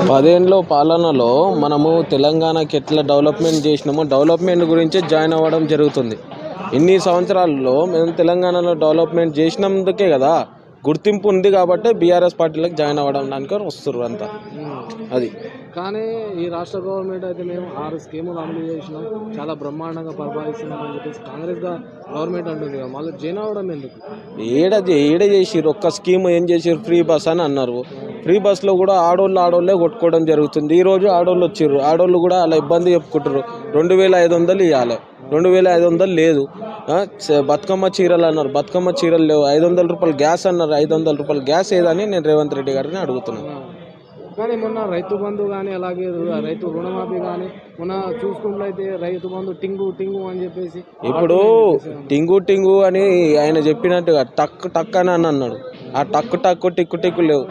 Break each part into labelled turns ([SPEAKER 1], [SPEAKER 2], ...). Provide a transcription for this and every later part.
[SPEAKER 1] 10 ఏళ్ళ పాలనలో మనము తెలంగాణకి ఎట్లా డెవలప్మెంట్ చేసినామో డెవలప్మెంట్ గురించే జాయిన్ అవ్వడం జరుగుతుంది. ఇన్ని సంవత్సరాల్లో మేము తెలంగాణలో డెవలప్మెంట్ చేసినందుకే కదా గుర్తింపు ఉంది కాబట్టి బీఆర్ఎస్ పార్టీలకు జాయిన్ అవ్వడానికి వస్తుర్రు అంతా. అది
[SPEAKER 2] కానీ ఈ రాష్ట్ర గవర్నమెంట్ అయితే మేము 6 స్కీములు అమలు చేసినాం, చాలా బ్రహ్మాండంగా పరిపాలిస్తున్నాం అని చెప్పేసి కాంగ్రెస్ గవర్నమెంట్ అంటుంది కదా, మళ్ళీ జాయిన్ అవ్వడం ఎందుకు?
[SPEAKER 1] ఏడ చేసిర్రు ఒక్క స్కీమ్ ఏం చేసిర్రు? ఫ్రీ బస్ అని అన్నారు. ఫ్రీ బస్లో కూడా ఆడోళ్ళే కొట్టుకోవడం జరుగుతుంది. ఈరోజు ఆడోళ్ళు వచ్చిర్రు, ఆడోళ్ళు కూడా అలా ఇబ్బంది చెప్పుకుంటారు. 2500 ఇవ్వాలి, 2500 లేదు. బతుకమ్మ చీరలు అన్నారు, బతుకమ్మ చీరలు లేవు. 500 రూపాయలు గ్యాస్ అన్నారు, 500 రూపాయలు గ్యాస్ ఏదని నేను రేవంత్ రెడ్డి గారిని అడుగుతున్నాను.
[SPEAKER 2] కానీ మొన్న రైతు బంధు కానీ అలాగే రైతు రుణమాఫీ కానీ మొన్న చూసుకున్నట్లయితే రైతు బంధు టింగు అని చెప్పేసి
[SPEAKER 1] ఇప్పుడు టింగు అని ఆయన చెప్పినట్టుగా టక్ అని అన్నాడు. ఆ టిక్కు లేవు.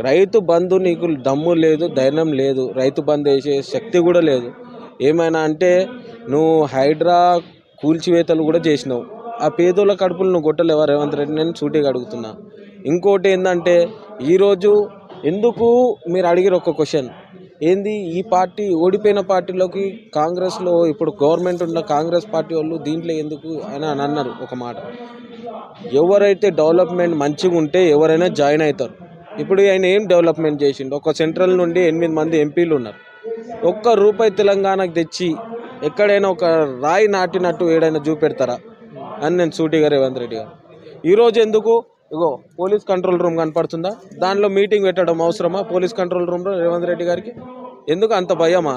[SPEAKER 1] రైతు బంధు నీకు దమ్ము లేదు, ధైర్యం లేదు, రైతు బంధు వేసే శక్తి కూడా లేదు. ఏమైనా అంటే నువ్వు హైడ్రా కూల్చివేతలు కూడా చేసినావు. ఆ పేదోళ్ళ కడుపులు నువ్వు కొట్టలేవా రేవంత్ రెడ్డి? నేను సూటిగా అడుగుతున్నా. ఇంకోటి ఏంటంటే ఈరోజు ఎందుకు మీరు అడిగిన ఒక క్వశ్చన్ ఏంది, ఈ పార్టీ ఓడిపోయిన పార్టీలోకి కాంగ్రెస్లో ఇప్పుడు గవర్నమెంట్ ఉన్న కాంగ్రెస్ పార్టీ వాళ్ళు దీంట్లో ఎందుకు అని అన్నారు ఒక మాట. ఎవరైతే డెవలప్మెంట్ మంచిగా ఉంటే ఎవరైనా జాయిన్ అవుతారు. ఇప్పుడు ఆయన ఏం డెవలప్మెంట్ చేసిండు? ఒక సెంట్రల్ నుండి 8 మంది ఎంపీలు ఉన్నారు. ₹1 తెలంగాణకు తెచ్చి ఎక్కడైనా ఒక రాయి నాటినట్టు ఏడైనా చూపెడతారా అని నేను సూటిగా రేవంత్ రెడ్డి గారు. ఈరోజు ఎందుకు ఇగో పోలీస్ కంట్రోల్ రూమ్ కనపడుతుందా? దానిలో మీటింగ్ పెట్టడం అవసరమా? పోలీస్ కంట్రోల్ రూమ్లో రేవంత్ రెడ్డి గారికి ఎందుకు అంత భయమా?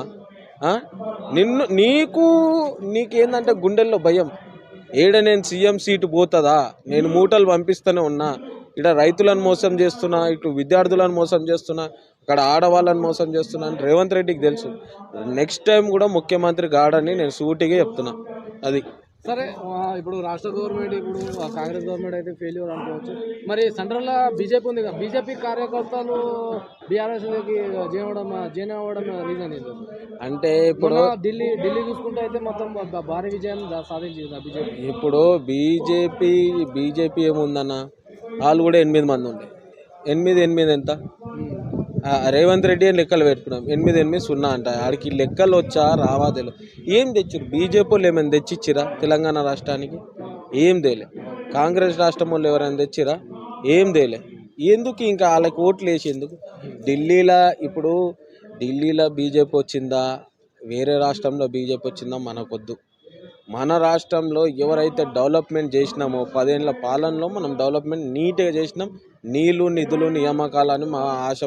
[SPEAKER 1] నీకేందంటే గుండెల్లో భయం. నేను సీఎం సీటు పోతుందా, నేను మూటలు పంపిస్తూనే ఉన్నా, ఇక్కడ రైతులను మోసం చేస్తున్నా, ఇటు విద్యార్థులను మోసం చేస్తున్నా, అక్కడ ఆడవాళ్ళని మోసం చేస్తున్నా అని రేవంత్ రెడ్డికి తెలుసు. నెక్స్ట్ టైం కూడా ముఖ్యమంత్రి కాడని నేను సూటిగా చెప్తున్నా. అది
[SPEAKER 2] సరే. ఇప్పుడు రాష్ట్ర గవర్నమెంట్, ఇప్పుడు కాంగ్రెస్ గవర్నమెంట్ అయితే ఫెయిల్యూర్ అనుకోవచ్చు. మరి సెంట్రల్లో బీజేపీ ఉంది కదా, బీజేపీ కార్యకర్తలు బీఆర్ఎస్కి జాయిన్ అవ్వడం రీజన్ ఏంటి?
[SPEAKER 1] అంటే ఇప్పుడు
[SPEAKER 2] ఢిల్లీ చూసుకుంటే అయితే మొత్తం భారీ విజయం సాధించింది బీజేపీ.
[SPEAKER 1] ఇప్పుడు బీజేపీ ఏముందన్న, వాళ్ళు కూడా 8 మంది ఉండే. 8 ఎంత? రేవంత్ రెడ్డి అని లెక్కలు పెట్టుకున్నాం. 8 0 అంట. ఆడికి లెక్కలు వచ్చా రావా తెలియదు. ఏం తెచ్చారు బీజేపీ వాళ్ళు? ఏమైనా తెచ్చిచ్చిరా తెలంగాణ రాష్ట్రానికి? ఏం తేలే. కాంగ్రెస్ రాష్ట్రం వాళ్ళు ఎవరైనా తెచ్చిరా? ఏం తేలే. ఎందుకు ఇంకా వాళ్ళకి ఓట్లు వేసి ఎందుకు? ఢిల్లీలో బీజేపీ వచ్చిందా, వేరే రాష్ట్రంలో బీజేపీ వచ్చిందా మనకొద్దు. మన రాష్ట్రంలో ఎవరైతే డెవలప్మెంట్ చేసినామో 10 ఏళ్ళ పాలనలో మనం డెవలప్మెంట్ నీట్గా చేసినాం. నీళ్లు, నిధులు, నియామకాలని మేము ఆశ